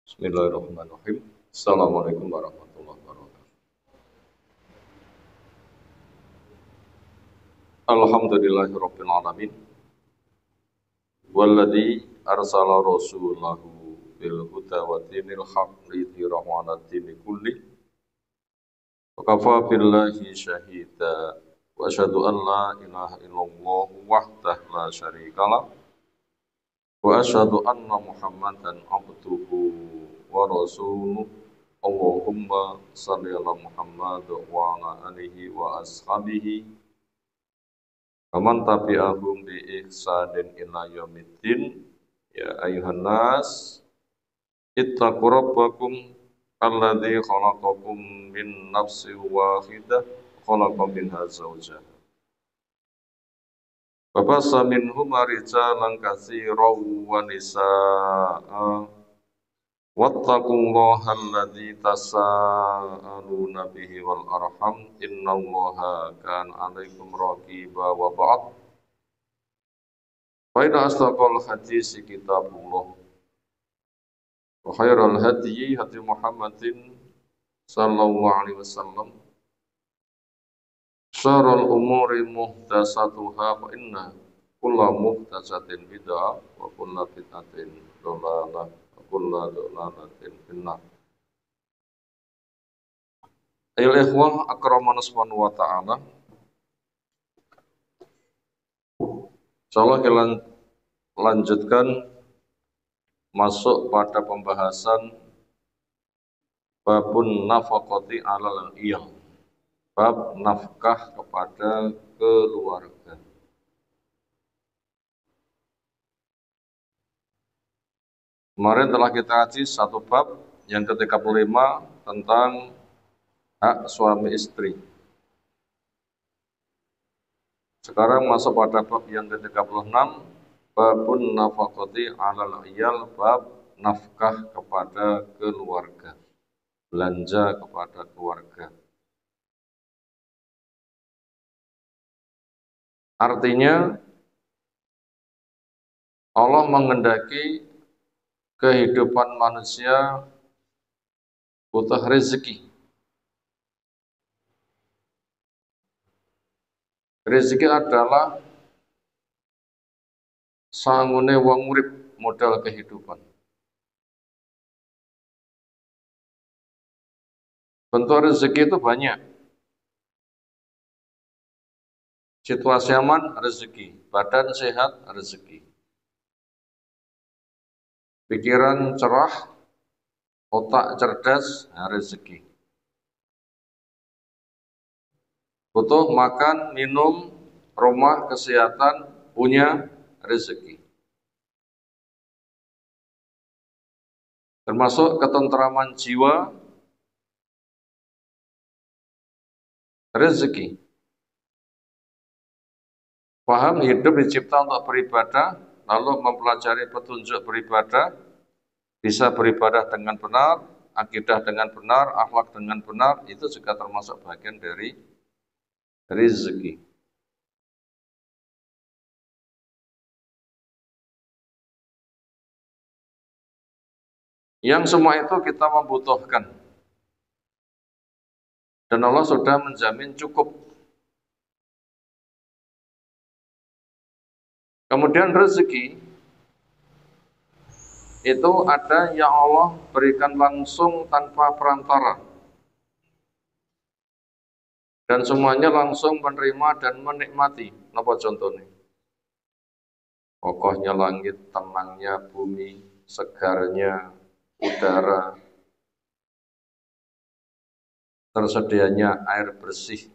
Bismillahirrahmanirrahim. Assalamualaikum warahmatullahi wabarakatuh. Alhamdulillahirabbil alamin. Walladzi arsala rasulahu bil huda wa dinil haqq lidhirahu 'ala dini kulli. Wa kafa billahi syahida. Wa asyhadu an la ilaha illallah wahdahu la syarikalah. Wa asyhadu anna Muhammadan abduhu wa rasuluh. Allahumma salli ala Muhammad wa ala alihi wa ashabihi Aman tabi'ahum bi ihsanin ila yaumiddin. Ya ayuhan nas ittaqu rabbakum alladzi khalaqakum min nafsin wahidah khalaqa minha zawjaha wa bassa minhuma rijalan katsiran wa nisaa'a wattaqullaha alladzi tasaaluna bihi wal arham innallaha kana 'alaikum raqiba wa ba'd. Fa inna asdaqal hadits kitabullah wa khairal hadyi hadi Muhammadin sallallahu alaihi wasallam. Syarrul umuri muhdatsatuha fa inna kulla muhdatsatin bid'ah wa kulla bid'atin dhalalah wa kulla dhalalatin finnar. Ayyuhal ikhwah akramana subhanahu wa ta'ala. Insyaallah kita lanjutkan masuk pada pembahasan babun nafaqati 'alal iyal. Bab nafkah kepada keluarga. Kemarin telah kita kaji satu bab yang ke-35 tentang hak suami istri. Sekarang masuk pada bab yang ke-36, babun nafaqati 'alal iyal, bab nafkah kepada keluarga, belanja kepada keluarga. Artinya Allah menghendaki kehidupan manusia butuh rezeki. Rezeki adalah sangune wong urip, modal kehidupan. Bentuk rezeki itu banyak. Situasi aman, rezeki. Badan sehat, rezeki. Pikiran cerah, otak cerdas, rezeki. Butuh makan, minum, rumah, kesehatan, punya rezeki. Termasuk ketentraman jiwa, rezeki. Paham hidup dicipta untuk beribadah, lalu mempelajari petunjuk beribadah, bisa beribadah dengan benar, akidah dengan benar, akhlak dengan benar, itu juga termasuk bagian dari rezeki. Yang semua itu kita membutuhkan. Dan Allah sudah menjamin cukup. Kemudian rezeki itu ada yang Allah berikan langsung tanpa perantara. Dan semuanya langsung menerima dan menikmati. Apa contohnya? Kokohnya langit, tenangnya bumi, segarnya udara, tersedianya air bersih.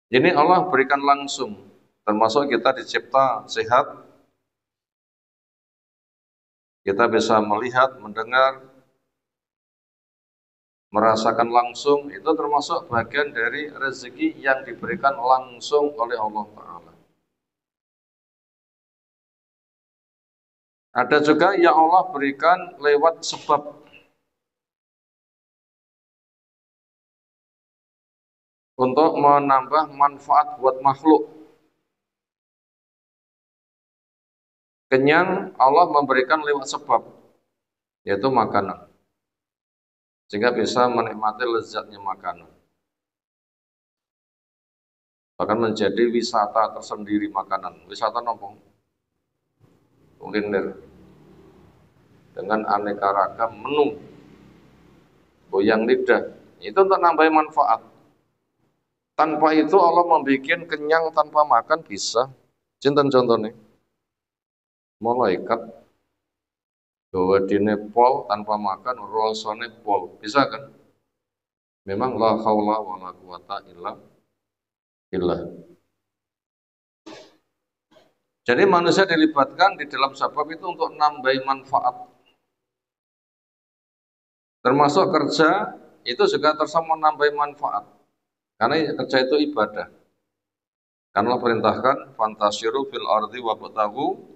Ini Allah berikan langsung. Termasuk kita dicipta sehat, kita bisa melihat, mendengar, merasakan langsung, itu termasuk bagian dari rezeki yang diberikan langsung oleh Allah Ta'ala. Ada juga yang Allah berikan lewat sebab. Untuk menambah manfaat buat makhluk. Kenyang Allah memberikan lewat sebab, yaitu makanan. Sehingga bisa menikmati lezatnya makanan. Bahkan menjadi wisata tersendiri makanan. Wisata nopo? Kuliner. Dengan aneka ragam menu. Goyang lidah. Itu untuk nambah manfaat. Tanpa itu Allah membuat kenyang tanpa makan bisa. Cinten contohnya. Malaikat bahwa di Nepal tanpa makan rasane pol. Bisa kan? Memang la haula wala quwata illa billah. Jadi manusia dilibatkan di dalam sebab itu untuk nambah manfaat. Termasuk kerja itu juga tersama menambah manfaat. Karena kerja itu ibadah. Karena Allah perintahkan fantasiru fil ardi wabtagu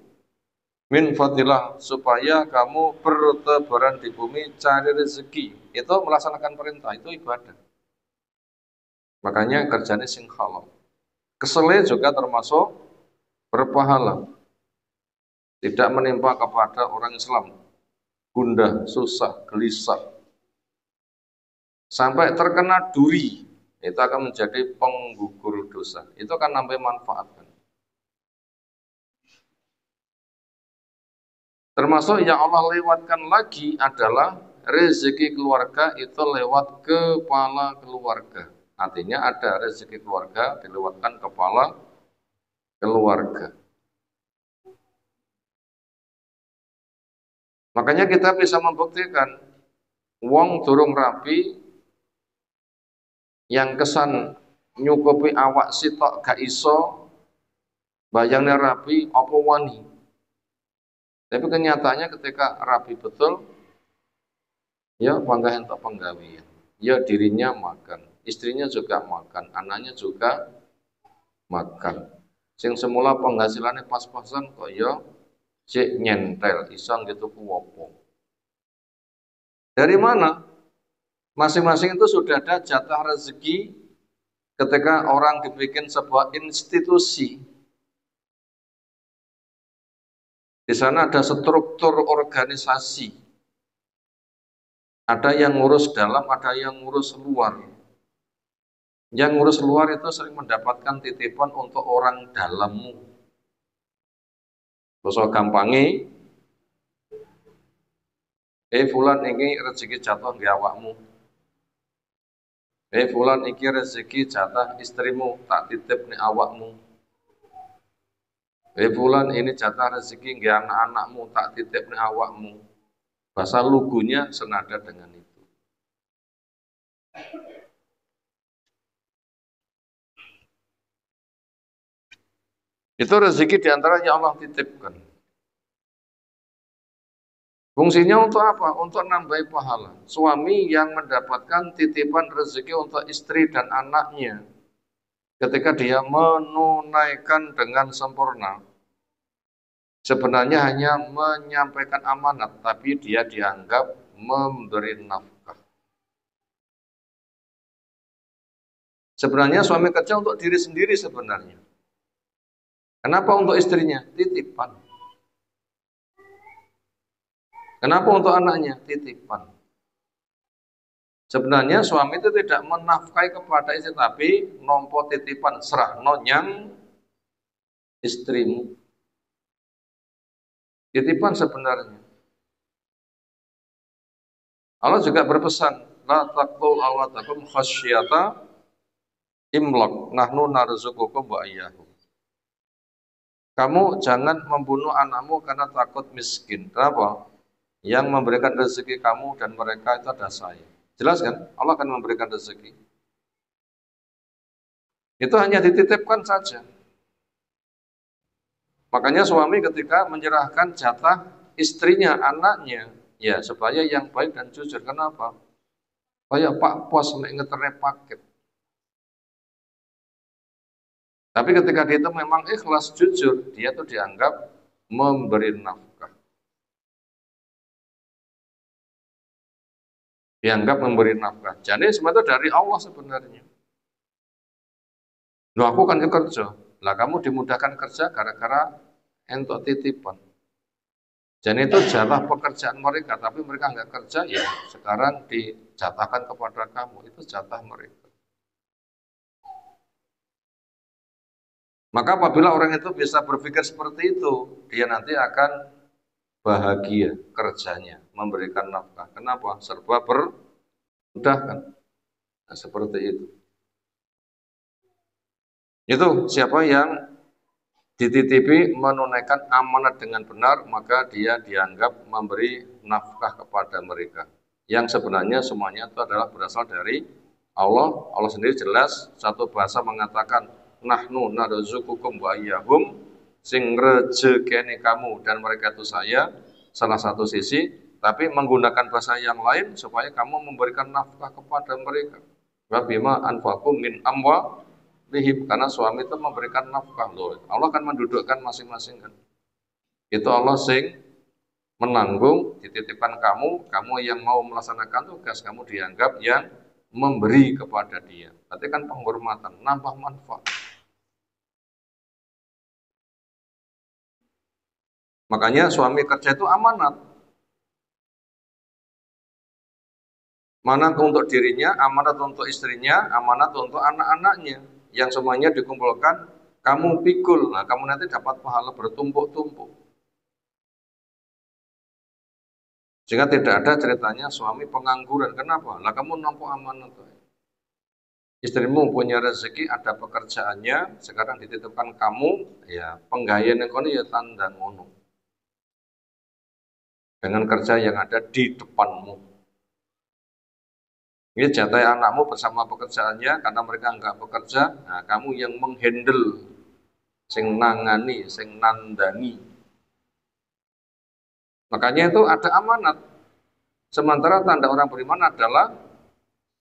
min fadilah, supaya kamu bertebaran di bumi cari rezeki. Itu melaksanakan perintah, itu ibadah. Makanya kerjanya sing halal. Kesele juga termasuk berpahala. Tidak menimpa kepada orang Islam gundah, susah, gelisah, sampai terkena duri, itu akan menjadi penggugur dosa. Itu akan nambah manfaat. Termasuk yang Allah lewatkan lagi adalah rezeki keluarga itu lewat kepala keluarga. Artinya ada rezeki keluarga dilewatkan kepala keluarga. Makanya kita bisa membuktikan wong durung rapi yang kesan nyukupi awak sitok gak iso bayangnya rapi apa wani. Tapi kenyataannya ketika rapi betul, ya bangga entuk penggawean. Ya dirinya makan, istrinya juga makan, anaknya juga makan. Sing semula penghasilannya pas-pasan kok ya cek nyentel isang gitu kuwopo. Dari mana? Masing-masing itu sudah ada jatah rezeki ketika orang dibikin sebuah institusi. Di sana ada struktur organisasi. Ada yang ngurus dalam, ada yang ngurus luar. Yang ngurus luar itu sering mendapatkan titipan untuk orang dalammu. Terus gampangi, fulan ini rezeki jatuh di awakmu. Fulan iki rezeki jatah istrimu, tak titip nih awakmu. Fulan ini jatah rezeki nggih anak-anakmu, tak titip nih awakmu. Bahasa lugunya senada dengan itu. Itu rezeki diantaranya Allah titipkan. Fungsinya untuk apa? Untuk nambah pahala. Suami yang mendapatkan titipan rezeki untuk istri dan anaknya, ketika dia menunaikan dengan sempurna, sebenarnya hanya menyampaikan amanat, tapi dia dianggap memberi nafkah. Sebenarnya suami kerja untuk diri sendiri sebenarnya. Kenapa untuk istrinya? Titipan. Kenapa untuk anaknya? Titipan. Sebenarnya suami itu tidak menafkahi kepada istri, tapi nompo titipan serah nonyang istrimu. Titipan sebenarnya. Allah juga berpesan, la taqtul awladakum khasyata imlaq, nahnu narzuqukum wa iyyahum. Kamu jangan membunuh anakmu karena takut miskin. Kenapa? Yang memberikan rezeki kamu dan mereka itu ada saya. Jelas kan? Allah akan memberikan rezeki. Itu hanya dititipkan saja. Makanya suami ketika menyerahkan jatah istrinya, anaknya, ya supaya yang baik dan jujur. Kenapa? Kayak Pak Pos ngeterne paket. Tapi ketika dia itu memang ikhlas jujur, dia tuh dianggap memberi nafkah. Dianggap memberi nafkah. Jadi semua itu dari Allah sebenarnya. Loh aku kan kerja. Lah kamu dimudahkan kerja gara-gara entuk titipan. Dan itu jatah pekerjaan mereka, tapi mereka nggak kerja, ya sekarang dijatahkan kepada kamu, itu jatah mereka. Maka apabila orang itu bisa berpikir seperti itu, dia nanti akan bahagia kerjanya, memberikan nafkah. Kenapa? Serba bermudahkan. Nah, seperti itu. Itu siapa yang dititipi menunaikan amanat dengan benar, maka dia dianggap memberi nafkah kepada mereka. Yang sebenarnya semuanya itu adalah berasal dari Allah. Allah sendiri jelas satu bahasa mengatakan nahnu narzuqukum wa iyyahum, sing rezekene kamu dan mereka itu saya, salah satu sisi, tapi menggunakan bahasa yang lain supaya kamu memberikan nafkah kepada mereka. Wa bima anfaqum min amwa lihim, karena suami itu memberikan nafkah loh. Allah akan mendudukkan masing-masing kan. Itu Allah sing menanggung, dititipkan kamu, kamu yang mau melaksanakan tugas, kamu dianggap yang memberi kepada dia. Berarti kan penghormatan, nambah manfaat. Makanya suami kerja itu amanat. Amanat untuk dirinya, amanat untuk istrinya, amanat untuk anak-anaknya. Yang semuanya dikumpulkan, kamu pikul. Nah, kamu nanti dapat pahala bertumpuk-tumpuk. Sehingga tidak ada ceritanya suami pengangguran. Kenapa? Lah kamu nampak amanat. Istrimu punya rezeki, ada pekerjaannya, sekarang dititipkan kamu, ya penggayaan ekonomi ya tanda ngono. Dengan kerja yang ada di depanmu. Ini jatah anakmu bersama pekerjaannya, karena mereka enggak bekerja, nah kamu yang menghandle, sing nangani, sing nandani. Makanya itu ada amanat. Sementara tanda orang beriman adalah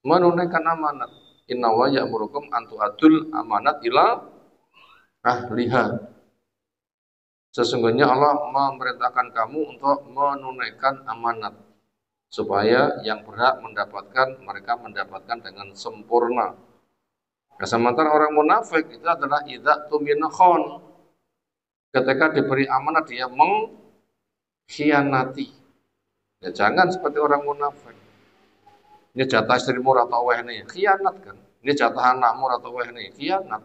menunaikan amanat. Inna wa ya'murukum an tu'addul amanat ila ahliha. Sesungguhnya Allah memerintahkan kamu untuk menunaikan amanat, supaya yang berhak mendapatkan, mereka mendapatkan dengan sempurna. Nah, sementara orang munafik itu adalah idza tumina khon. Ketika diberi amanat dia mengkhianati. Ya jangan seperti orang munafik. Ini jatah istrimu atau weh nih, khianat kan. Ini jatah anakmu atau weh nih, khianat.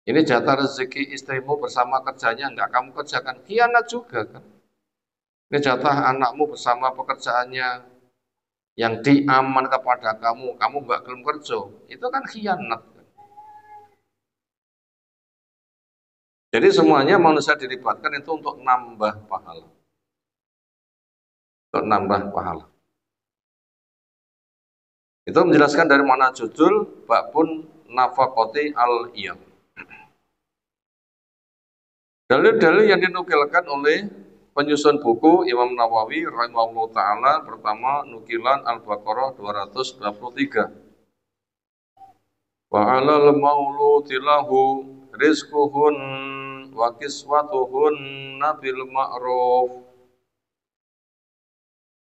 Ini jatah rezeki istrimu bersama kerjanya, enggak kamu kerjakan, khianat juga kan. Ini jatah anakmu bersama pekerjaannya yang diaman kepada kamu, kamu enggak belum kerja, itu kan khianat. Jadi semuanya manusia dilibatkan itu untuk nambah pahala. Untuk nambah pahala. Itu menjelaskan dari mana judul babun nafaqati al-iyam. Dalil-dalil yang dinukilkan oleh penyusun buku Imam Nawawi rahimahullah ta'ala, pertama nukilan Al-Baqarah 223. Wa 'alal mauludi lahu rizquhun wa kiswatuhunna bil ma'ruf.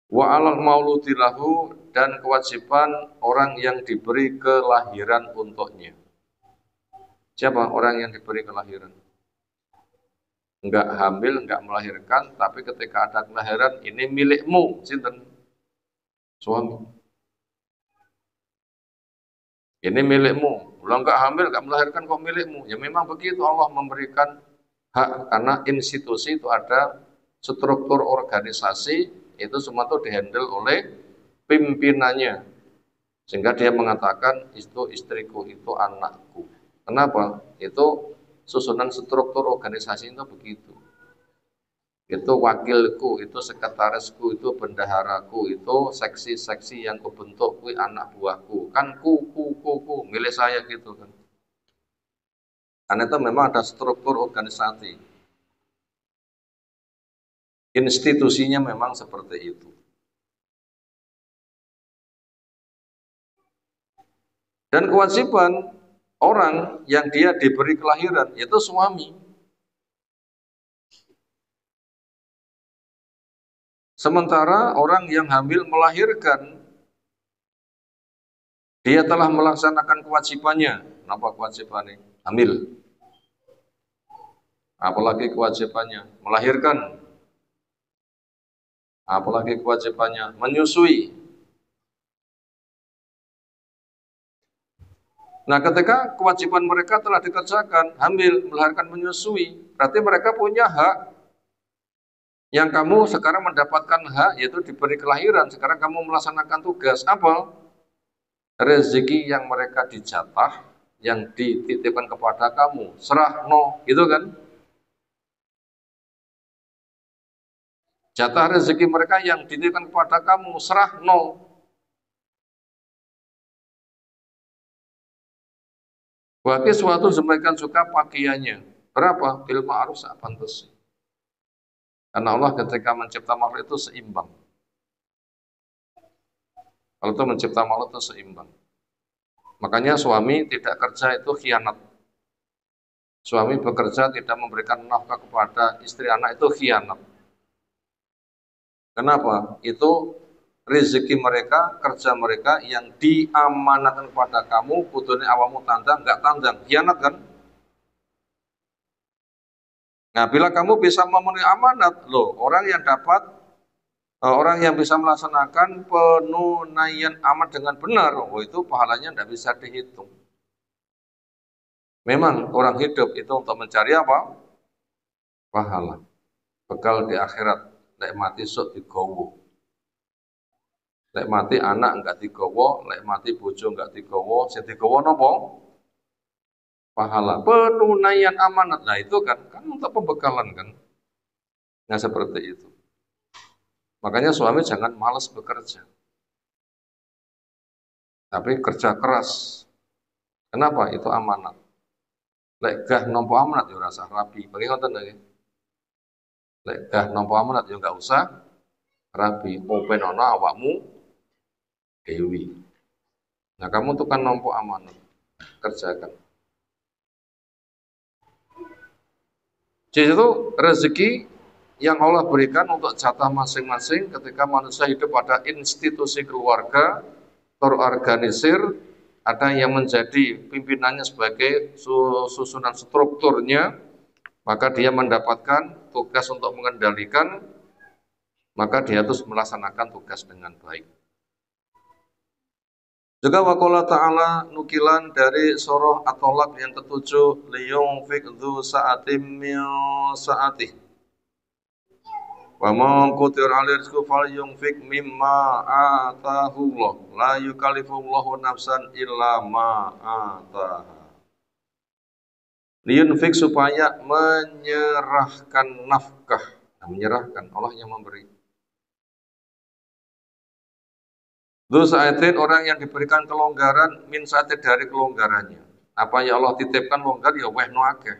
Wa 'alal mauludi lahu, dan kewajiban orang yang diberi kelahiran untuknya. Siapa orang yang diberi kelahiran? Enggak hamil, enggak melahirkan, tapi ketika ada kelahiran, ini milikmu, sinten? Suami. Ini milikmu. Kalau enggak hamil, enggak melahirkan, kok milikmu? Ya memang begitu, Allah memberikan hak, karena institusi itu ada struktur organisasi, itu semua itu dihandle oleh pimpinannya. Sehingga dia mengatakan, itu istriku, itu anakku. Kenapa? Itu susunan struktur organisasi itu begitu. Itu wakilku, itu sekretarisku, itu bendaharaku, itu seksi-seksi yang kubentuk, kui anak buahku. Kan ku, milik saya gitu kan. Karena itu memang ada struktur organisasi. Institusinya memang seperti itu. Dan kewajiban orang yang dia diberi kelahiran, yaitu suami. Sementara orang yang hamil melahirkan, dia telah melaksanakan kewajibannya. Kenapa kewajibannya? Hamil. Apalagi kewajibannya melahirkan. Apalagi kewajibannya menyusui. Nah, ketika kewajiban mereka telah dikerjakan, hamil, melahirkan, menyusui, berarti mereka punya hak. Yang kamu sekarang mendapatkan hak, yaitu diberi kelahiran. Sekarang kamu melaksanakan tugas. Apa? Rezeki yang mereka dijatah, yang dititipkan kepada kamu. Serah no, gitu kan? Jatah rezeki mereka yang dititipkan kepada kamu. Serah no. Bagi suatu demikian juga pakaiannya. Berapa? Bil ma'ruf pantas. Karena Allah ketika mencipta makhluk itu seimbang. Kalau itu mencipta makhluk itu seimbang. Makanya suami tidak kerja itu khianat. Suami bekerja tidak memberikan nafkah kepada istri anak itu khianat. Kenapa? Itu rezeki mereka, kerja mereka yang diamanatkan kepada kamu, putune awamu tandang, nggak tandang, khianat kan? Nah, bila kamu bisa memenuhi amanat, loh, orang yang bisa melaksanakan penunaian amanat dengan benar, oh itu pahalanya tidak bisa dihitung. Memang orang hidup itu untuk mencari apa? Pahala. Bekal di akhirat. Lek mati sok digowo. Lek mati anak enggak digowo, lek mati bojo enggak digowo, sing digowo napa? Pahala. Penunaian amanat. Nah itu kan untuk pembekalan kan. Nah seperti itu. Makanya suami jangan malas bekerja. Tapi kerja keras. Kenapa? Itu amanat. Lek gah nampa amanat ya rasa rapi. Bagi ngoten lagi. Lek gah nampa amanat ya enggak usah rapi. Open ana awakmu dewi. Nah kamu tuh kan nampa amanat. Kerjakan. Jadi itu rezeki yang Allah berikan untuk jatah masing-masing ketika manusia hidup pada institusi keluarga terorganisir, ada yang menjadi pimpinannya sebagai susunan strukturnya, maka dia mendapatkan tugas untuk mengendalikan, maka dia harus melaksanakan tugas dengan baik. Juga waqala ta'ala nukilan dari surah At-Tolak yang ke-7, liyunfik dzu sa'atim min sa'atih. Wa man qutira 'alaihi rizquhu falyunfik mimma ataahu Allah. La yukallifullahu nafsan illa ma ataaha. Liyunfik supaya menyerahkan nafkah. Nah, menyerahkan, Allah yang memberi. Dzu sa'atin orang yang diberikan kelonggaran min sa'atin dari kelonggarannya. Apa ya Allah titipkan longgar ya wehno akeh.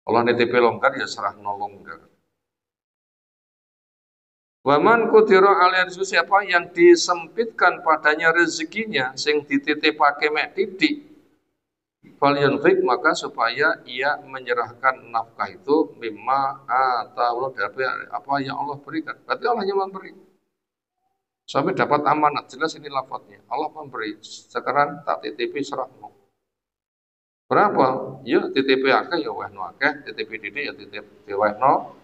Allah nitipi longgar ya serahno longgar. Waman kudiro alaihi rizqu, siapa yang disempitkan padanya rezekinya sing dititipake mek titik, falyunfik, maka supaya ia menyerahkan nafkah itu mimma atau dari apa yang Allah berikan. Berarti Allah yang memberi. Suami dapat amanat, jelas ini lafadznya. Allah memberi. Sekarang tak titipi serahmu. Berapa? Ya titipi akeh ya wehno akeh, titipi didik ya titip wehno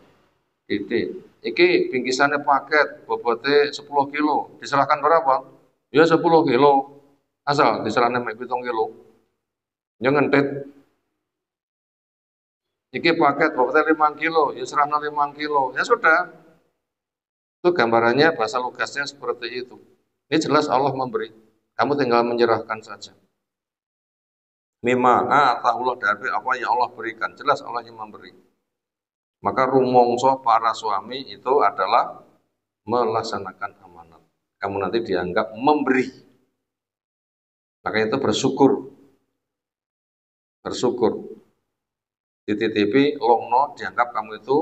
didik. Iki bingkisannya paket, bobotnya 10 kilo. Diserahkan berapa? Ya 10 kilo. Asal diserahkan 7 kilo. Jangan ngentit. Iki paket, bobotnya 5 kilo. Ya serahkan 5 kilo. Ya sudah. Itu gambarannya, bahasa lugasnya seperti itu. Ini jelas Allah memberi. Kamu tinggal menyerahkan saja. Mimma atahullah, dari apa yang Allah berikan. Jelas Allah yang memberi. Maka rumongso para suami itu adalah melaksanakan amanat. Kamu nanti dianggap memberi. Maka itu bersyukur. Bersyukur. Dititipi longno dianggap kamu itu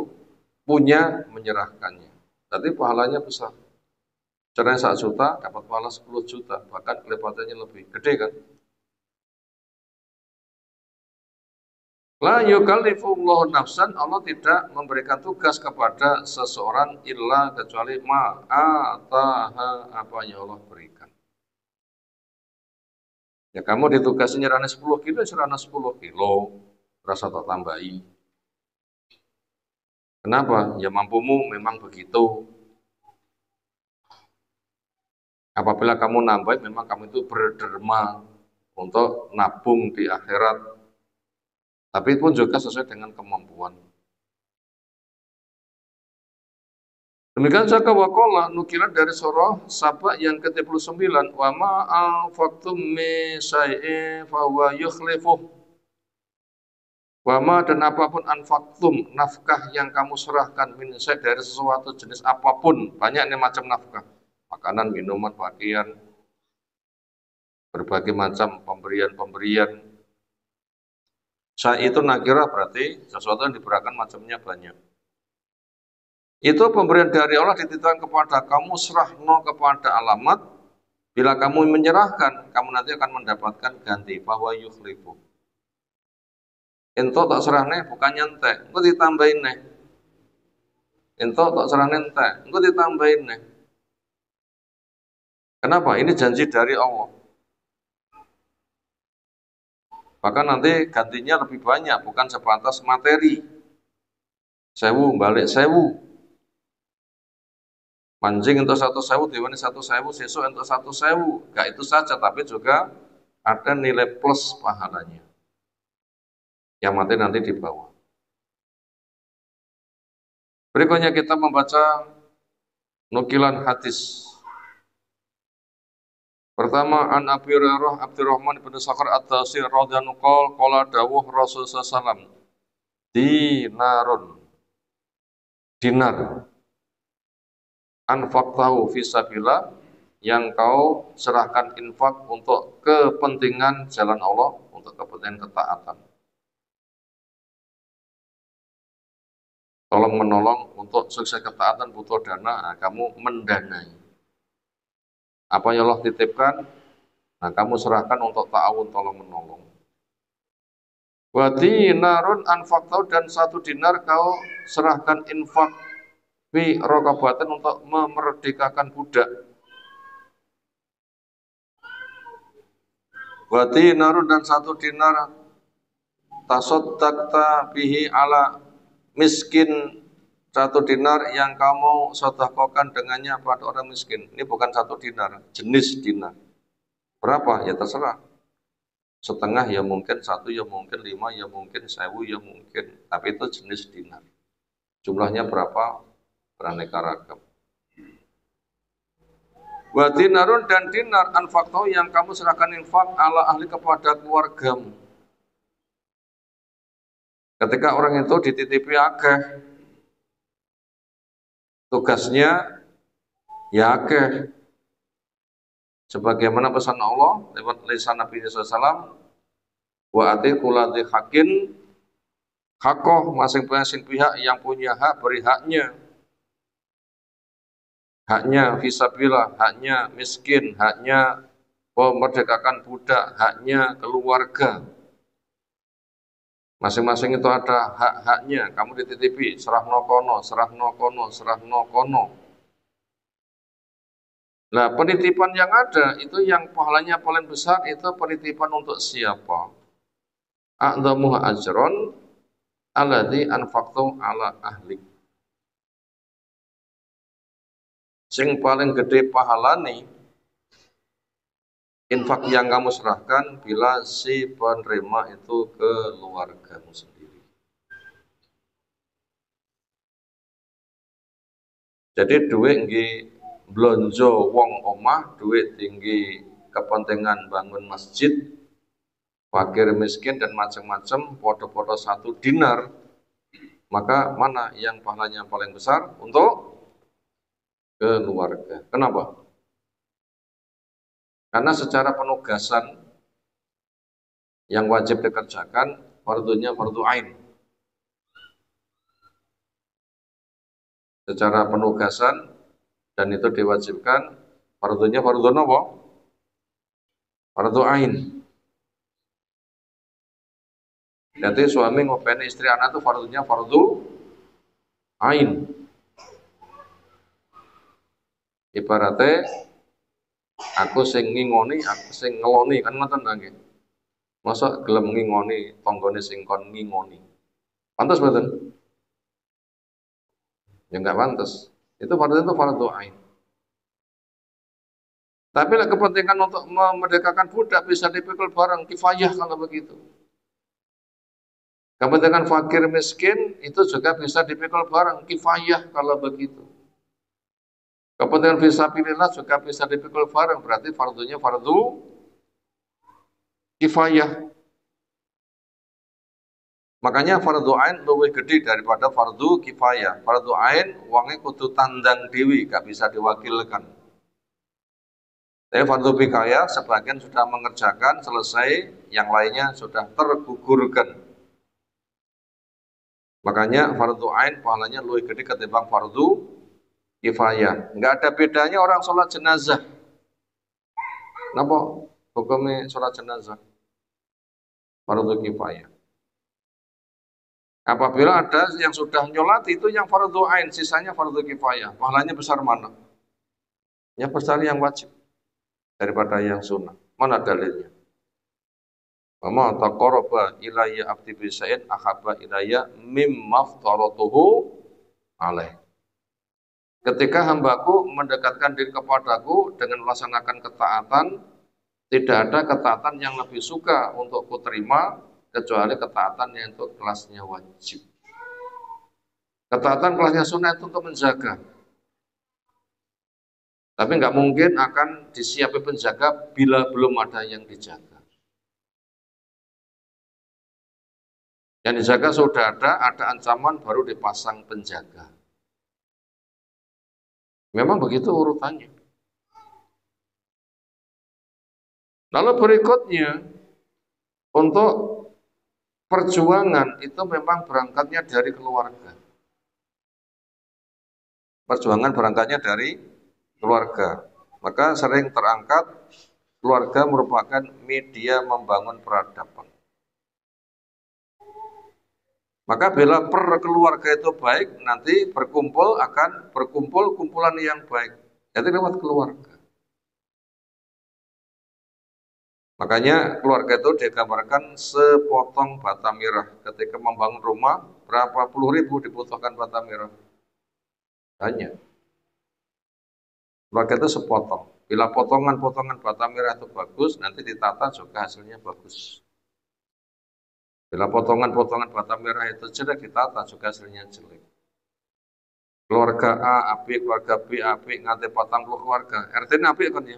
punya menyerahkannya. Berarti pahalanya besar. Cerai 1 juta dapat pahala 10 juta. Bahkan kelipatannya lebih gede kan. La yukallifullahu nafsan, Allah tidak memberikan tugas kepada seseorang illa kecuali ma'ataha, apa yang Allah berikan. Ya kamu ditugasi nyerana 10 kilo, nyerana 10 kilo, rasa tak tambahi. Kenapa? Ya mampumu memang begitu. Apabila kamu nambah, memang kamu itu berderma untuk nabung di akhirat. Tapi pun juga sesuai dengan kemampuan. Demikian juga wakola nukilan dari surah Saba yang ke-39 wa ma anfaqtum min syai'in fahuwa yukhlifuh. Wama dan apapun anfaktum nafkah yang kamu serahkan min syai' dari sesuatu jenis apapun, banyak nih macam nafkah, makanan, minuman, pakaian, berbagai macam pemberian-pemberian. Syai' itu nakirah berarti sesuatu yang diberikan macamnya banyak. Itu pemberian dari Allah dititipkan kepada kamu, serahno kepada alamat. Bila kamu menyerahkan, kamu nanti akan mendapatkan ganti bahwa yukhlifu. Ento tak serah nih, bukan nyantai, engko ditambahin nih. Ento tak serah nih, engko ditambahin nih. Kenapa? Ini janji dari Allah. Bahkan nanti gantinya lebih banyak, bukan sebatas materi. Sewu, balik sewu. Mancing untuk 1.000, diwan 1.000, sesuk untuk 1.000. Gak itu saja, tapi juga ada nilai plus pahalanya. Yang mati nanti di bawah. Berikutnya kita membaca nukilan hadis. Pertama, an Abi Hurairah Abdurrahman bin Sakhar At-Tausi radhiyallahu anhu qala dawuh Rasul sallallahu dinar anfaqtahu fisabilillah yang kau serahkan infak untuk kepentingan jalan Allah, untuk kepentingan ketaatan. Tolong menolong untuk sukses ketaatan butuh dana, nah, kamu mendanai. Apa yang Allah titipkan, nah kamu serahkan untuk ta'awun tolong menolong. Wa dinarun anfaqtahu dan 1 dinar kau serahkan infak fi raqabatin untuk memerdekakan budak. Wa dinarun dan 1 dinar tasaddaqta bihi ala miskin, 1 dinar yang kamu sedekahkan dengannya pada orang miskin. Ini bukan 1 dinar, jenis dinar. Berapa? Ya terserah. Setengah ya mungkin, 1 ya mungkin, 5 ya mungkin, 1.000 ya mungkin. Tapi itu jenis dinar. Jumlahnya berapa? Beraneka ragam. Wa dinarun dan dinar anfaqtahu yang kamu serahkan infak ala ahli kepada keluargamu. Ketika orang itu dititipi akeh, tugasnya ya akeh. Sebagaimana pesan Allah lewat lisan Nabi SAW, wa ati kulati hakin hakoh, masing-masing pihak yang punya hak beri haknya. Haknya fisabilillah, haknya miskin, haknya memerdekakan budak, haknya keluarga. Masing-masing itu ada hak-haknya. Kamu dititipi, serah nokono, serah nokono, serah nokono. Nah, penitipan yang ada itu yang pahalanya paling besar itu penitipan untuk siapa? A'dhamu ajron alladzi anfaqtu ala ahlik. Sing paling gede pahalane infak yang kamu serahkan bila si penerima itu keluargamu sendiri. Jadi duit nggih blonjo wong omah, duit tinggi kepentingan bangun masjid, fakir miskin dan macam-macam, podo-podo 1 dinar, maka mana yang pahalanya paling besar? Untuk keluarga. Kenapa? Karena secara penugasan yang wajib dikerjakan, fardunya fardu ain. Secara penugasan dan itu diwajibkan, fardunya fardu apa? Fardu ain. Jadi suami ngopeni istri anak itu fardunya fardu ain. Ibaratnya aku sing ngingoni, aku sing ngeloni, kan ngoten nggih. Masa gelem ngingoni tanggane sing kon ngingoni. Pantes mboten? Ya enggak pantes. Itu fardu ain. Tapi kepentingan untuk memerdekakan budak bisa dipikul bareng, kifayah kalau begitu. Kepentingan fakir miskin itu juga bisa dipikul bareng, kifayah kalau begitu. Kepentingan fisabilillah juga bisa dipikul bareng, berarti fardunya fardu kifayah. Makanya fardu ain lebih gede daripada fardu kifayah. Fardu ain wonge kudu tandang dewi, gak bisa diwakilkan. Tapi fardu kifayah sebagian sudah mengerjakan selesai, yang lainnya sudah tergugurkan. Makanya fardu ain pahalanya lebih gede ketimbang fardu kifayah. Enggak ada bedanya orang sholat jenazah. Napa hukumnya sholat jenazah? Fardu kifayah. Apabila ada yang sudah nyolati itu yang fardu ain, sisanya fardu kifayah. Pahalanya besar mana? Yang besar yang wajib daripada yang sunnah. Mana dalilnya? Mama taqarraba ilayya abdi bisain ahabba ilayya mimma aftaratuhu alaih. Ketika hambaku mendekatkan diri kepadaku dengan melaksanakan ketaatan, tidak ada ketaatan yang lebih suka untuk kuterima kecuali ketaatan yang untuk kelasnya wajib. Ketaatan kelasnya sunnah itu untuk menjaga. Tapi nggak mungkin akan disiapi penjaga bila belum ada yang dijaga. Yang dijaga sudah ada ancaman baru dipasang penjaga. Memang begitu urutannya. Lalu berikutnya, untuk perjuangan itu memang berangkatnya dari keluarga. Perjuangan berangkatnya dari keluarga. Maka sering terangkat keluarga merupakan media membangun peradaban. Maka bila keluarga itu baik, nanti akan berkumpul kumpulan yang baik. Jadi lewat keluarga. Makanya keluarga itu digambarkan sepotong bata merah. Ketika membangun rumah, berapa puluh ribu dibutuhkan bata merah. Banyak. Keluarga itu sepotong. Bila potongan-potongan bata merah itu bagus, nanti ditata juga hasilnya bagus. Bila potongan-potongan bata merah itu jelek, ditata juga hasilnya jelek. Keluarga A apik, keluarga B apik, nganti 40 keluarga. RT ini apik kan ya?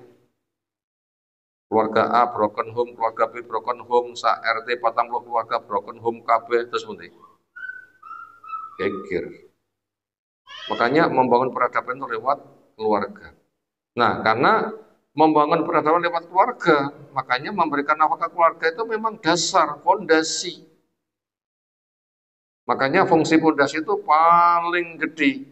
Keluarga A broken home, keluarga B broken home, sa RT 40 keluarga broken home KB, terus nanti geger. Makanya membangun peradaban itu lewat keluarga. Nah, karena membangun peradaban lewat keluarga, makanya memberikan nafkah keluarga itu memang dasar, fondasi. Makanya fungsi fondasi itu paling gede.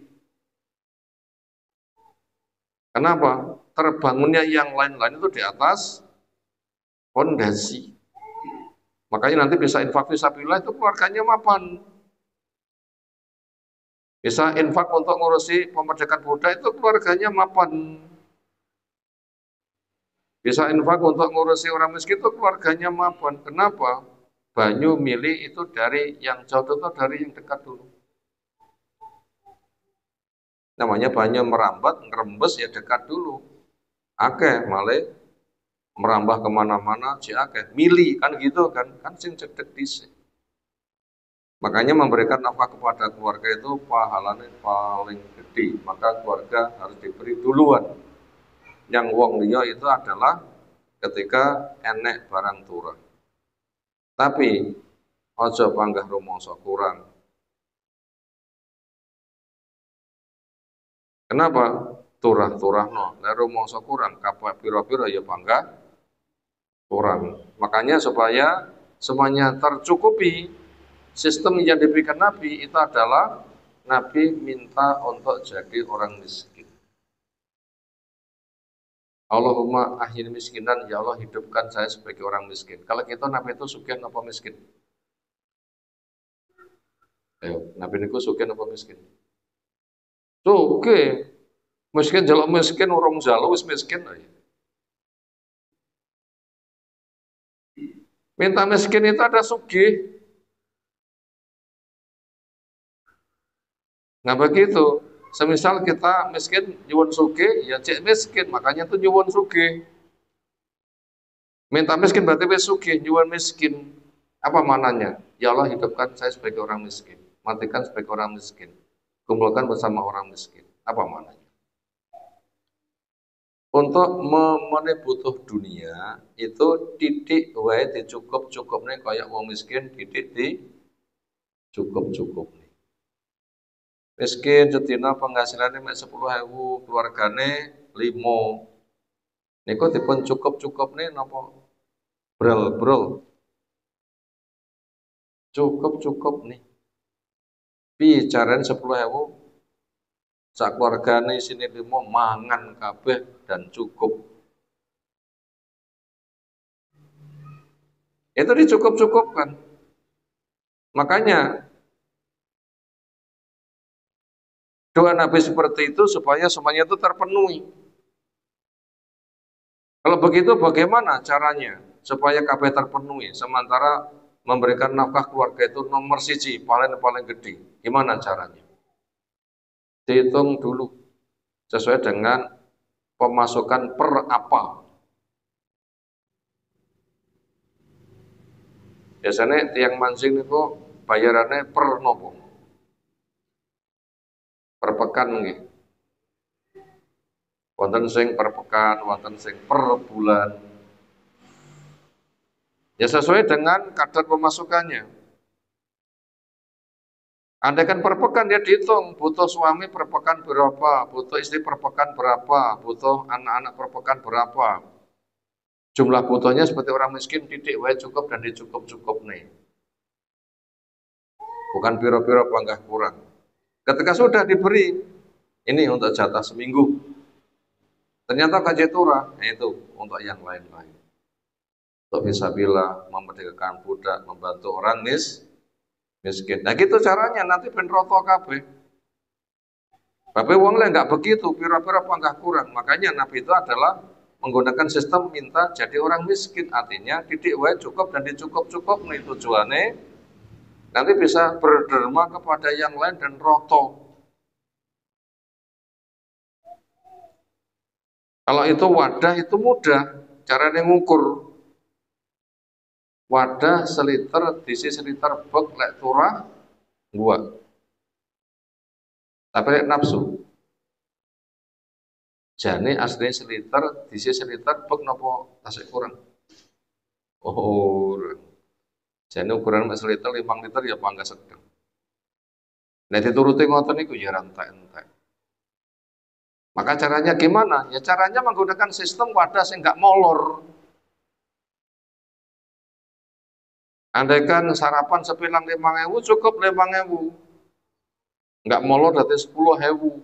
Kenapa? Terbangunnya yang lain-lain itu di atas fondasi. Makanya nanti bisa infak fisabilillah itu keluarganya mapan. Bisa infak untuk ngurusi pemerdekakan budak itu keluarganya mapan. Bisa infak untuk ngurusi orang miskin itu keluarganya mapan. Kenapa? Banyu milih itu dari yang jauh atau dari yang dekat dulu. Namanya banyu merambat, ngerembes ya dekat dulu. Akeh malah merambah kemana-mana, akeh milih kan gitu kan sing cedek dhisik. Makanya memberikan nafkah kepada keluarga itu pahalanya paling gede. Maka keluarga harus diberi duluan. Yang wong liya itu adalah ketika enek barang turah. Tapi ojo panggah rumangsa kurang. Kenapa? Turah-turahno. Nek rumangsa kurang, kapal pira-pira ya panggah kurang. Makanya supaya semuanya tercukupi, sistem yang diberikan Nabi itu adalah Nabi minta untuk jadi orang miskin. Allahumma ahyini miskinan, ya Allah hidupkan saya sebagai orang miskin. Kalau kita Nabi itu sugih apa miskin? Ayo, Nabi itu sugih apa miskin? Sugih. Miskin jaluk miskin, orang jaluk wis miskin aja. Minta miskin itu ada sugih. Nah begitu, Semisal kita miskin nyuwun sugih, ya cek miskin, makanya tuh nyuwun sugih. Minta miskin berarti wis sugih, nyuwun miskin. Apa mananya? Ya Allah, hidupkan saya sebagai orang miskin, matikan sebagai orang miskin, kumpulkan bersama orang miskin. Apa mananya? Untuk memenuhi butuh dunia itu titik wae dicukup-cukupnya kayak wong miskin, titik di cukup-cukup. Miskin sedina penghasilannya mek 10.000, keluargane 5. Niku dipun cukup-cukupne napa? Brol-brol. Cukup-cukup nih. Piye carane 10.000 sak keluargane sini 5 mangan kabeh dan cukup. Itu dicukup-cukupkan. Makanya doa Nabi seperti itu supaya semuanya itu terpenuhi. Kalau begitu bagaimana caranya supaya kabeh terpenuhi sementara memberikan nafkah keluarga itu nomor siji paling gede. Gimana caranya? Dihitung dulu sesuai dengan pemasukan per apa. Biasanya tiang mancing itu bayarannya per nopo? Per pekan nggih. Wonten sing per pekan, wonten sing per bulan. Ya sesuai dengan kadar pemasukannya. Andai kan per pekan dia dihitung, butuh suami per pekan berapa, butuh istri per pekan berapa, butuh anak-anak per pekan berapa. Jumlah butuhnya seperti orang miskin, titik wae cukup dan dicukup-cukup nih. Bukan piro-piro panggah kurang. Ketika sudah diberi, ini untuk jatah seminggu. Ternyata kajetura, itu untuk yang lain-lain. Untuk fisabilillah, memerdekakan budak, membantu orang miskin. Nah gitu caranya, nanti ben roto kabeh. Tapi wong lain nggak begitu, pira-pira panggah kurang. Makanya Nabi itu adalah menggunakan sistem minta jadi orang miskin. Artinya titik wae cukup dan dicukup-cukup nih tujuannya. Nanti bisa berderma kepada yang lain dan roto. Kalau itu wadah itu mudah, caranya ngukur. Wadah seliter, diisi seliter bek lek turah gua. Tapi lek nafsu. Jane asli seliter, diisi seliter bek nopo tasik kurang. Oh, jane ukuran mek seliter 5 liter ya pangga sedeng. Nek dituruti ngoten niku ya rantai-entek. Maka caranya gimana? Ya caranya menggunakan sistem wadah sing enggak molor. Andaikan sarapan sepilang 5.000 cukup 5.000. Enggak molor berarti 10.000.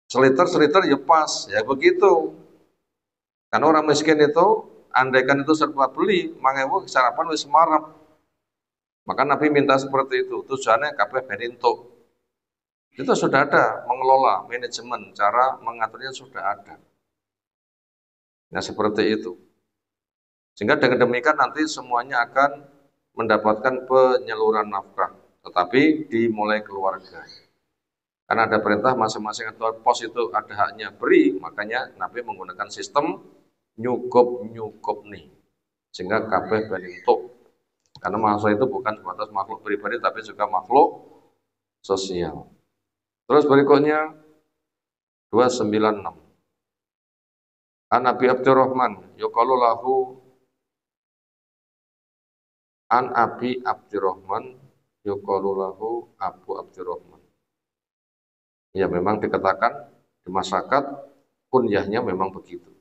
Seliter ya pas, ya begitu. Karena orang miskin itu, andaikan itu serba beli, 5.000 sarapan wis marap. Maka Nabi minta seperti itu, tujuannya kabeh ben entuk. Itu sudah ada, mengelola, manajemen, cara mengaturnya sudah ada. Nah seperti itu. Sehingga dengan demikian nanti semuanya akan mendapatkan penyaluran nafkah, tetapi dimulai keluarga. Karena ada perintah masing-masing atau pos itu ada haknya beri, makanya Nabi menggunakan sistem nyukup nih, sehingga kabeh ben entuk. Karena manusia itu bukan sebatas makhluk pribadi, tapi juga makhluk sosial. Terus berikutnya 296. An Abi Abdurrahman yuqalu lahu An Abi Abdurrahman yuqalu lahu Abu Abdurrahman. Ya memang dikatakan di masyarakat kunyahnya memang begitu.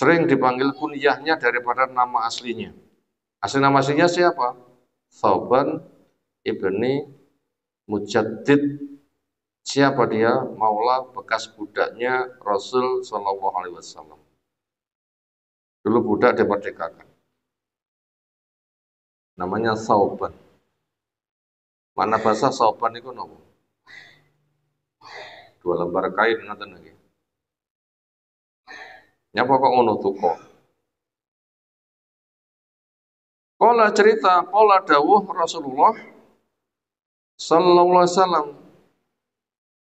Sering dipanggil kunyahnya daripada nama aslinya. Asli nama aslinya siapa? Thauban ibni Mujaddid. Siapa dia? Maula bekas budaknya Rasul Shallallahu Alaihi Wasallam. Dulu budak dimerdekakan. Namanya Thauban. Mana bahasa Thauban itu nopo? 2 lembar kain ngaten lagi. Nyapa kok ngono tuko? Kala cerita, kala dawuh Rasulullah sallallahu alaihi wasallam,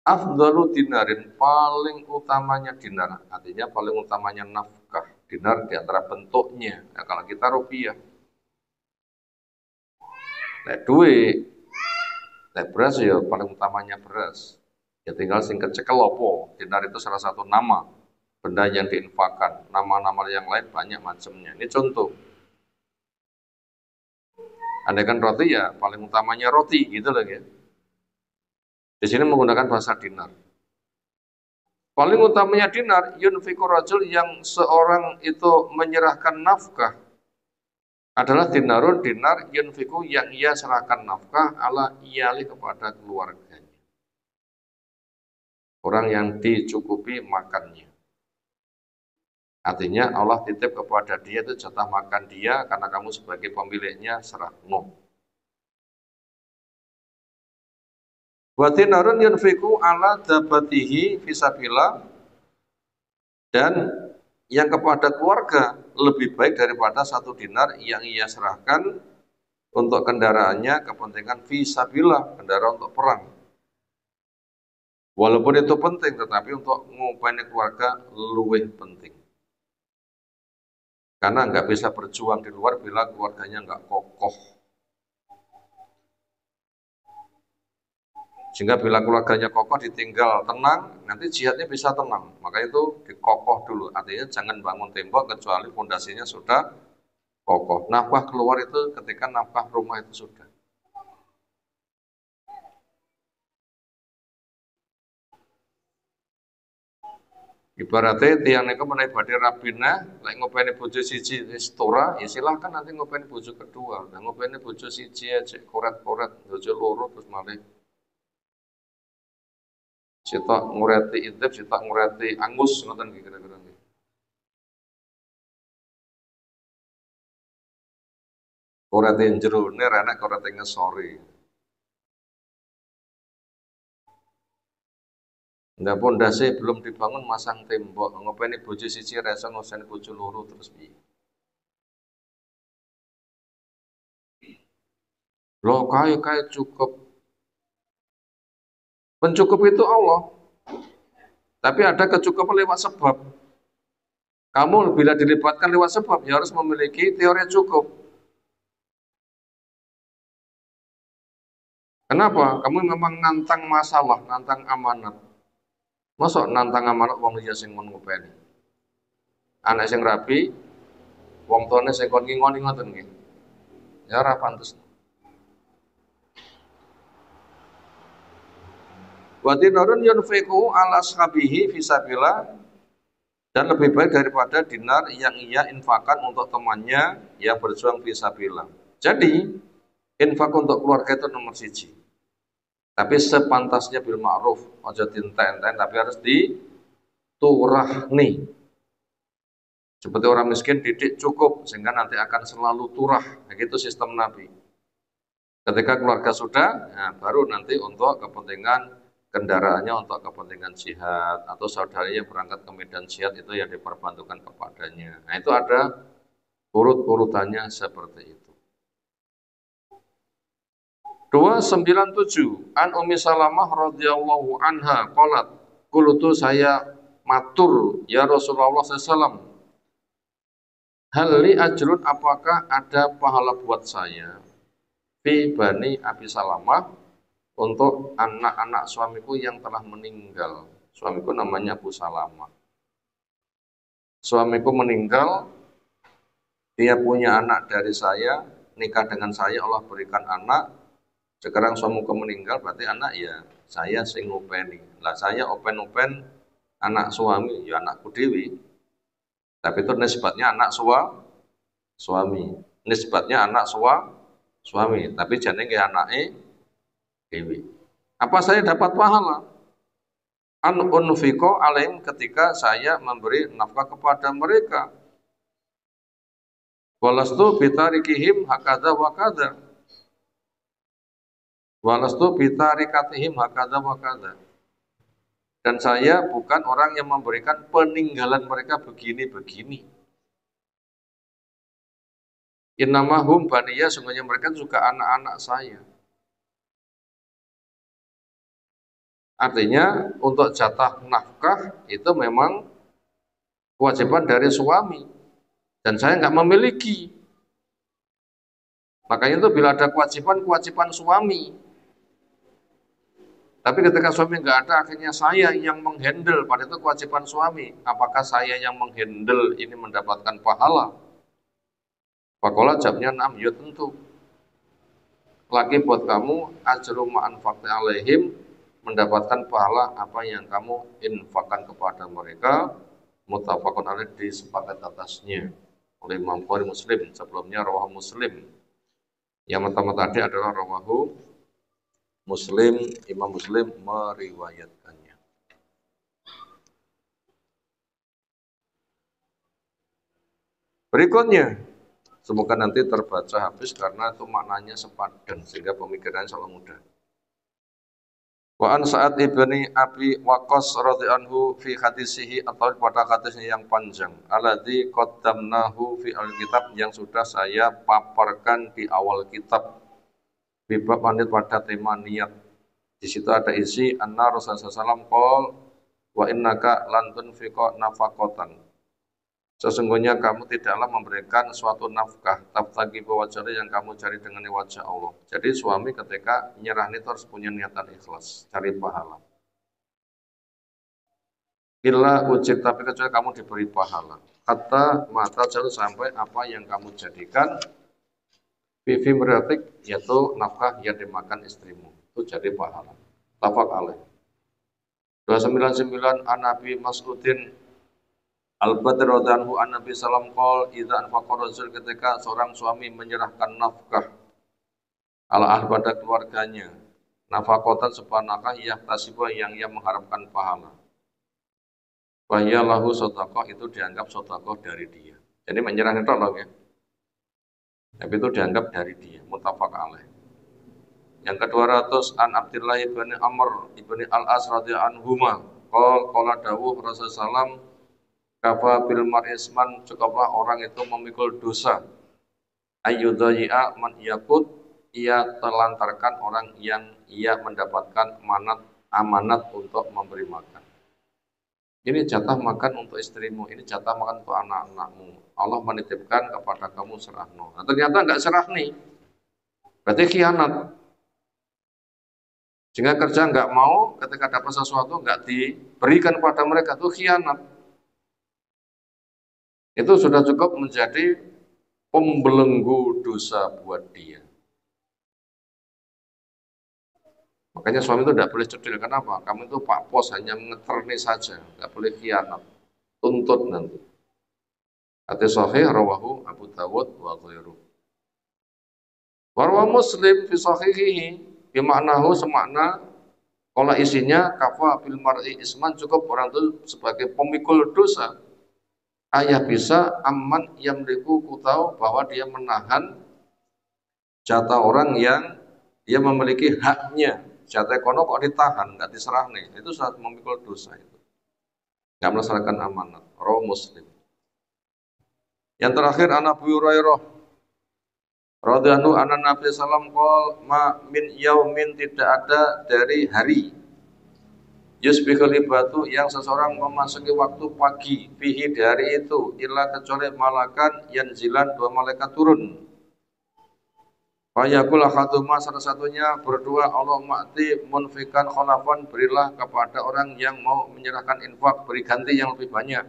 afdalu dinarin, paling utamanya dinar, artinya paling utamanya nafkah. Dinar di antara bentuknya, ya, kalau kita rupiah. Nek duit, nek beras ya paling utamanya beras. Ya tinggal sing kecekel opo. Dinar itu salah satu nama benda yang diinfakkan. Nama-nama yang lain banyak macamnya. Ini contoh. Andaikan roti ya paling utamanya roti gitu loh ya. Di sini menggunakan bahasa dinar. Paling utamanya dinar, yunfiku rajul, yang seorang itu menyerahkan nafkah adalah dinarun, dinar, yunfiku, yang ia serahkan nafkah ala iyali, kepada keluarganya. Orang yang dicukupi makannya. Artinya Allah titip kepada dia itu jatah makan dia, karena kamu sebagai pemiliknya serahmu. Wa dinarun yunfiku ala dabatihi fisabilillah, dan yang kepada keluarga lebih baik daripada 1 dinar yang ia serahkan untuk kendaraannya, kepentingan fisabilillah, kendaraan untuk perang. Walaupun itu penting, tetapi untuk ngupani keluarga lebih penting. Karena nggak bisa berjuang di luar bila keluarganya nggak kokoh. Sehingga bila keluarganya kokoh, ditinggal tenang, nanti jihadnya bisa tenang. Maka itu dikokoh dulu. Artinya jangan bangun tembok kecuali fondasinya sudah kokoh. Nafkah keluar itu ketika nafkah rumah itu sudah. Ibaratnya tiang niku menaik badhe rabina, lek ngopeni bojo siji wis tora, ya silahkan nanti ngopeni bojo kedua. Nah ngopeni bojo siji aja koret-koret, bojo loro terus malih. Sitok ngureti intip, sitok ngureti angus, ngoten kira-kira. Korete jerone renek korete ngesori. Ndak pondase belum dibangun masang tembok, ngopeni bojo siji resa ngoseni bojo loro terus piye? Loh kae cukup. Pencukup itu Allah. Tapi ada kecukupan lewat sebab. Kamu bila dilibatkan lewat sebab, ya harus memiliki teori cukup. Kenapa? Kamu memang nantang masalah, nantang amanat. Masuk nantang amanat wong liya sing mun ngopeni. Anak sing rapi, wong tuane sing kon ngingoni ngoten nggih. Ya ora pantes. Wa dinarun yunfiqu ala ashabihi fisabilillah, dan lebih baik daripada dinar yang ia infakkan untuk temannya yang berjuang fisabilillah. Jadi, infak untuk keluarga itu nomor 1. Tapi sepantasnya bil ma'ruf, aja dinten-enten, tapi harus diturahni. Seperti orang miskin didik cukup sehingga nanti akan selalu turah. Begitu sistem Nabi. Ketika keluarga sudah, nah, baru nanti untuk kepentingan kendaraannya, untuk kepentingan jihad, atau saudaranya berangkat ke medan jihad itu yang diperbantukan kepadanya. Nah itu ada urut-urutannya seperti itu. 297 An Ummi Salamah radhiyallahu anha qalat, qultu, saya matur, ya Rasulullah SAW, hal li ajrun, apakah ada pahala buat saya fi bani Abi Salamah, untuk anak-anak suamiku yang telah meninggal. Suamiku namanya Abu Salamah. Suamiku meninggal, dia punya anak dari saya, nikah dengan saya, Allah berikan anak. Sekarang suamiku meninggal, berarti anak ya saya sing ngopeni. Lah saya open-open anak suami, ya anakku dewi. Tapi itu nisbatnya anak suami. Nisbatnya anak suami, tapi jenenge anake dewi. Apa saya dapat pahala? An unfiqo alaihim, ketika saya memberi nafkah kepada mereka. Walastu bitarikihim hakadha wa kadha. Walastu bitarikatihim hakadha wa kadha. Dan saya bukan orang yang memberikan peninggalan mereka begini-begini. Innamahum baniya, sungguhnya mereka juga anak-anak saya. Artinya untuk jatah nafkah itu memang kewajiban dari suami. Dan saya nggak memiliki. Makanya itu bila ada kewajiban suami. Tapi ketika suami nggak ada, akhirnya saya yang menghandle. Pada itu kewajiban suami. Apakah saya yang menghandle ini mendapatkan pahala? Pakola jawabnya 6, ya tentu. Lagi buat kamu, ajru ma'anfaqti alaihim, mendapatkan pahala apa yang kamu infakkan kepada mereka, muttafaqun alaih, disepakat atasnya oleh Imam Bukhari Muslim. Sebelumnya rawahu Muslim. Yang pertama tadi adalah rawahu Muslim, Imam Muslim meriwayatkannya. Berikutnya, semoga nanti terbaca habis karena itu maknanya sepadan sehingga pemikirannya selalu mudah. Wa an Sa'ad ibni Abi Waqqas radhiyallahu anhu fi hadisihi, atau pada hadisnya yang panjang, alladzi qaddamnahu fi al-kitab, yang sudah saya paparkan di awal kitab, bibab anit pada tema niat. Di situ ada isi anna Rasulullah SAW qol wa innaka lan tunfiqa nafaqatan. Sesungguhnya kamu tidaklah memberikan suatu nafkah tabtagi wajah yang kamu cari dengan wajah Allah. Jadi suami ketika nyerah itu harus punya niatan ikhlas, cari pahala. Illa ujib, tapi kecuali kamu diberi pahala. Kata mata jauh sampai apa yang kamu jadikan Fifi meratik, yaitu nafkah yang dimakan istrimu, itu jadi pahala. Tafaq alaih. 299 an Nabi Mas'udin Al-Badr radhiyallahu an Nabi sallam qol idza anfaqa rajul, ketika seorang suami menyerahkan nafkah ala pada keluarganya, nafaqatan sebuah nafkah yahtasibu yang ia mengharapkan pahala. Wa hiya lahu shadaqah, itu dianggap sedekah dari dia. Jadi menyerahkan tolong ya. Tapi itu dianggap dari dia, muttafaq alaih. Yang ke-200 an Abdullah ibn Amr ibn al-As radhiyallahu anhuma qala dawuh Rasulullah sallam kafa bil mar'isman, cukuplah orang itu memikul dosa ayyudhi'a man yakut, ia telantarkan orang yang ia mendapatkan amanat untuk memberi makan. Ini jatah makan untuk istrimu, ini jatah makan untuk anak-anakmu. Allah menitipkan kepada kamu serahno. Nah, ternyata enggak serah nih. Berarti khianat. Sehingga kerja enggak mau, ketika dapat sesuatu enggak diberikan pada mereka, itu khianat. Itu sudah cukup menjadi pembelenggu dosa buat dia. Makanya suami itu tidak boleh cedil. Kenapa? Kamu itu Pak Pos hanya mengeterni saja, tidak boleh khianat. Tuntut nanti. Hadis sahih rawahu Abu Dawud wa ghairuh. Warwa Muslim fi sahihihi bimaknahu, semakna kalau isinya kafa bil mar'i isman, cukup orang itu sebagai pemikul dosa. Ayah bisa aman yamliku, kutau bahwa dia menahan jatah orang yang dia memiliki haknya. Jatah kono kok ditahan, nggak diserah nih, itu saat memikul dosa itu. Nggak melaksanakan amanat. Rawahu Muslim. Yang terakhir an Abu Hurairah radhiyallahu anhu Nabi sallam qol ma min yaumin, tidak ada dari hari yusbihul ibadu, yang seseorang memasuki waktu pagi fihi, dari itu illa kecuali malakan yanzilan, dua malaikat turun. Fayaqul ahaduhuma, satu-satunya berdua, Allah ma'ti munfikan khalafan, berilah kepada orang yang mau menyerahkan infak, beri ganti yang lebih banyak.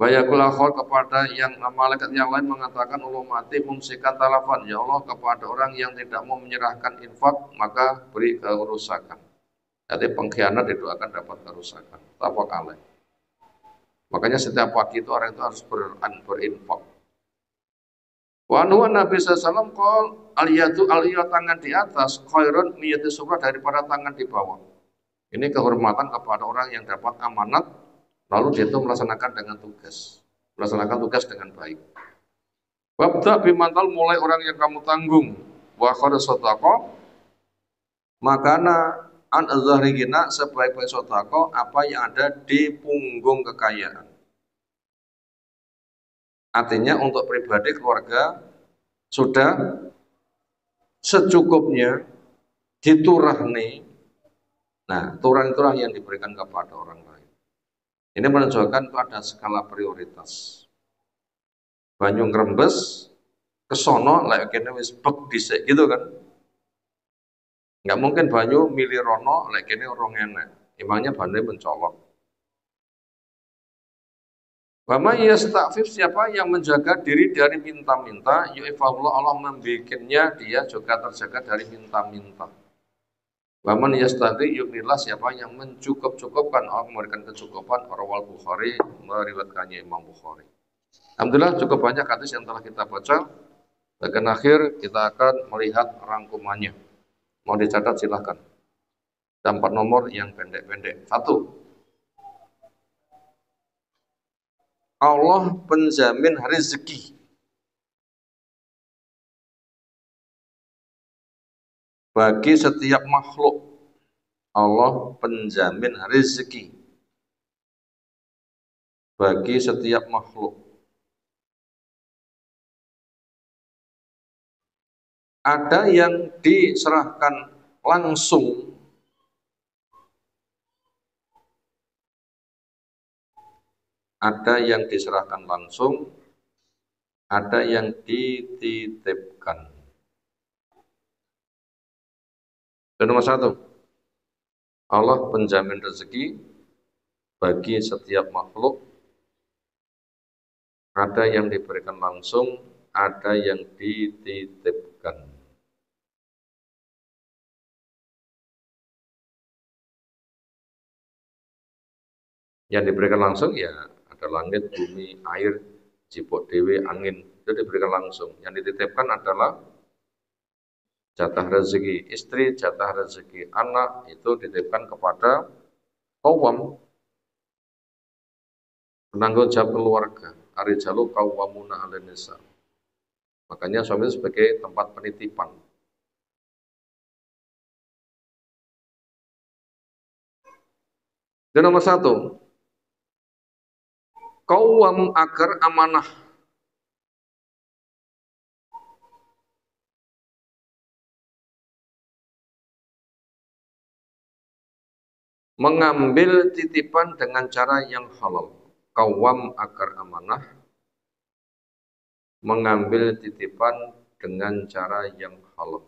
Fayaqul akhar, kepada yang malaikat yang lain mengatakan, Allah ma'ti mumsikan talafan, ya Allah kepada orang yang tidak mau menyerahkan infak, maka beri kerusakan. Jadi pengkhianat itu akan dapat kerusakan. Tafaq alaih. Makanya setiap pagi itu orang itu harus berinfak. Wa anhu Nabi sallallahu qol al-yadu al-yad, tangan di atas khairun miyati sufra, daripada tangan di bawah. Ini kehormatan kepada orang yang dapat amanat lalu dia itu melaksanakan dengan tugas dengan baik. Wabda bimantal, mulai orang yang kamu tanggung, wa khairu shadaqah makana an azharigina, sebaik-baik sedekah apa yang ada di punggung kekayaan. Artinya untuk pribadi keluarga sudah secukupnya diturahni Nah, turang-turang yang diberikan kepada orang lain. Ini menunjukkan itu ada skala prioritas. Banyu ngrembes kesono lek kene wis bek dhisik gitu kan. Nggak mungkin banyu milih rono lek kene orang enek. Emangnya banyu mencolok. Wama yasta'fif, siapa yang menjaga diri dari minta-minta, yu'ifahullah, Allah membikinnya dia juga terjaga dari minta-minta. Waman yasta'fi yu'nillah, siapa yang mencukup-cukupkan, Allah memberikan kecukupan, Rawal Bukhari, meriwayatkannya Imam Bukhari. Alhamdulillah cukup banyak hadis yang telah kita baca. Bagian akhir kita akan melihat rangkumannya. Mau dicatat silahkan. Ada 4 nomor yang pendek-pendek. 1. Allah penjamin rezeki bagi setiap makhluk. Allah penjamin rezeki bagi setiap makhluk. Ada yang diserahkan langsung, ada yang diserahkan langsung, ada yang dititipkan. Dan nomor 1, Allah penjamin rezeki bagi setiap makhluk, ada yang diberikan langsung, ada yang dititipkan. Yang diberikan langsung ya ada langit, bumi, air, jipuk dewe, angin, itu diberikan langsung. Yang dititipkan adalah jatah rezeki istri, jatah rezeki anak, itu dititipkan kepada qawwam, penanggung jawab keluarga. Ar-rijalu qawwamuna 'alan nisa. Makanya suami itu sebagai tempat penitipan. Dan nomor 1, qawwam agar amanah. Mengambil titipan dengan cara yang halal. Qawwam agar amanah, mengambil titipan dengan cara yang halal.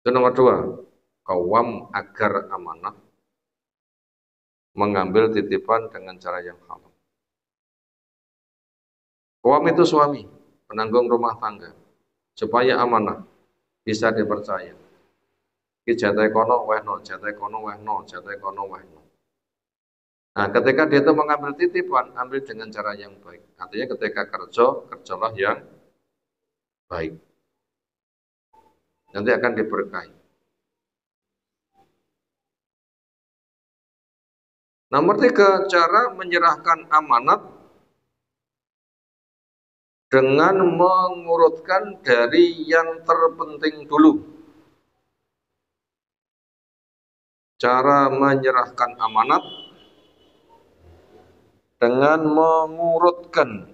Itu nomor 2, qawwam agar amanah, mengambil titipan dengan cara yang halal. Qawwam itu suami, penanggung rumah tangga, supaya amanah, bisa dipercaya. Ki jatah kono wehno, jatah kono wehno, jatah kono wehno. Nah, ketika dia itu mengambil titipan, ambil dengan cara yang baik. Artinya ketika kerja, kerjalah yang baik. Nanti akan diberkahi. Nomor 3, cara menyerahkan amanat dengan mengurutkan dari yang terpenting dulu. Cara menyerahkan amanat dengan mengurutkan,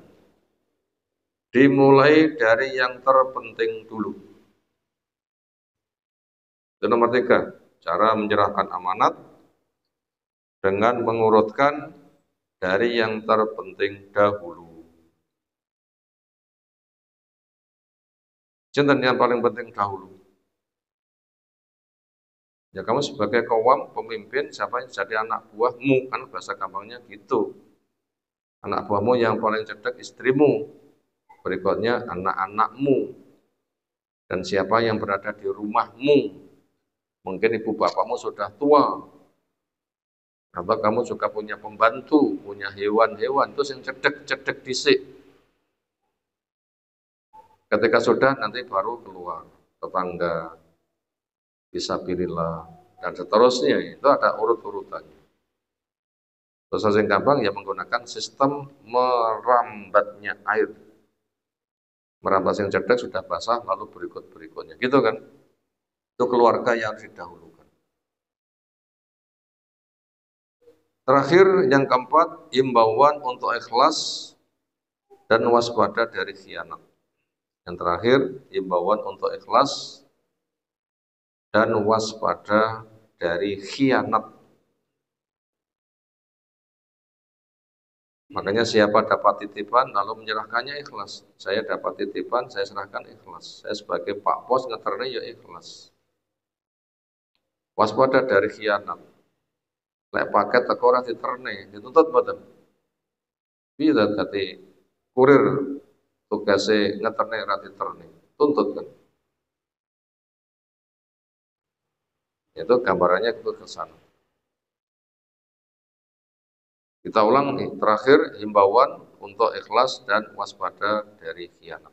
dimulai dari yang terpenting dulu. Itu nomor 3, cara menyerahkan amanat dengan mengurutkan dari yang terpenting dahulu. Cinten yang paling penting dahulu. Ya kamu sebagai qawwam, pemimpin, siapa yang jadi anak buahmu, kan bahasa gampangnya gitu. Anak buahmu yang paling cerdas istrimu, berikutnya anak-anakmu, dan siapa yang berada di rumahmu. Mungkin ibu bapakmu sudah tua, atau kamu juga punya pembantu, punya hewan-hewan, terus yang cedek-cedek disik. Ketika sudah, nanti baru keluar tetangga, fisabilillah, dan seterusnya. Itu ada urut-urutannya. Terus yang gampang ya menggunakan sistem merambatnya air. Merambat yang cerdak sudah basah, lalu berikut-berikutnya. Gitu kan? Itu keluarga yang harus didahulukan. Terakhir, yang keempat, imbauan untuk ikhlas dan waspada dari khianat. Yang terakhir, imbauan untuk ikhlas dan waspada dari khianat. Makanya siapa dapat titipan lalu menyerahkannya ikhlas. Saya dapat titipan, saya serahkan ikhlas. Saya sebagai Pak Pos ngeterne ya ikhlas. Waspada dari khianat. Lek paket teko ora diterne, dituntut mboten. Piye dadi kurir tugase ngeterne ora diterne. Tuntut kan. Itu gambarannya itu ke sana. Kita ulang nih, terakhir himbauan untuk ikhlas dan waspada dari khianat.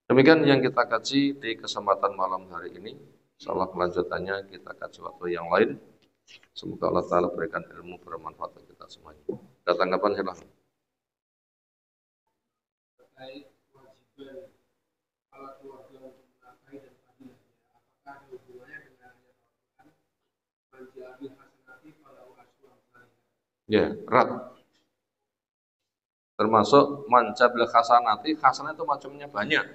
Demikian yang kita kaji di kesempatan malam hari ini. Insyaallah kelanjutannya kita kaji waktu yang lain. Semoga Allah Ta'ala berikan ilmu bermanfaat untuk kita semuanya. Ada tanggapan silahkan. Terkait kewajiban kepala keluarga untuk menafkahi dan fadilahnya, apakah ada hubungannya dengan ayat Al-Quran man ja'a bil hasanati falahu asyru amsalihha? Ya, erat. Termasuk man ja'a bil hasanati, hasanah itu macamnya banyak.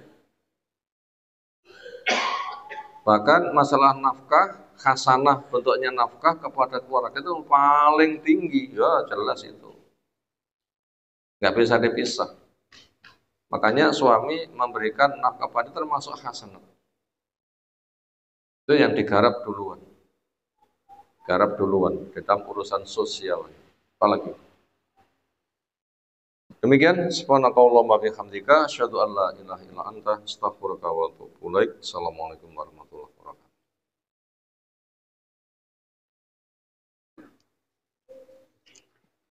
Bahkan masalah nafkah, hasanah bentuknya nafkah kepada keluarga itu paling tinggi. Ya jelas itu. Nggak bisa dipisah. Makanya suami memberikan nafkah pada termasuk hasanah. Itu yang digarap duluan. Garap duluan di dalam urusan sosial. Apalagi. Demikian, subhanakallahumma bihamdika asyhadu an la ilaha illa anta astaghfiruka wa atubu ilaik. Assalamualaikum warahmatullahi wabarakatuh.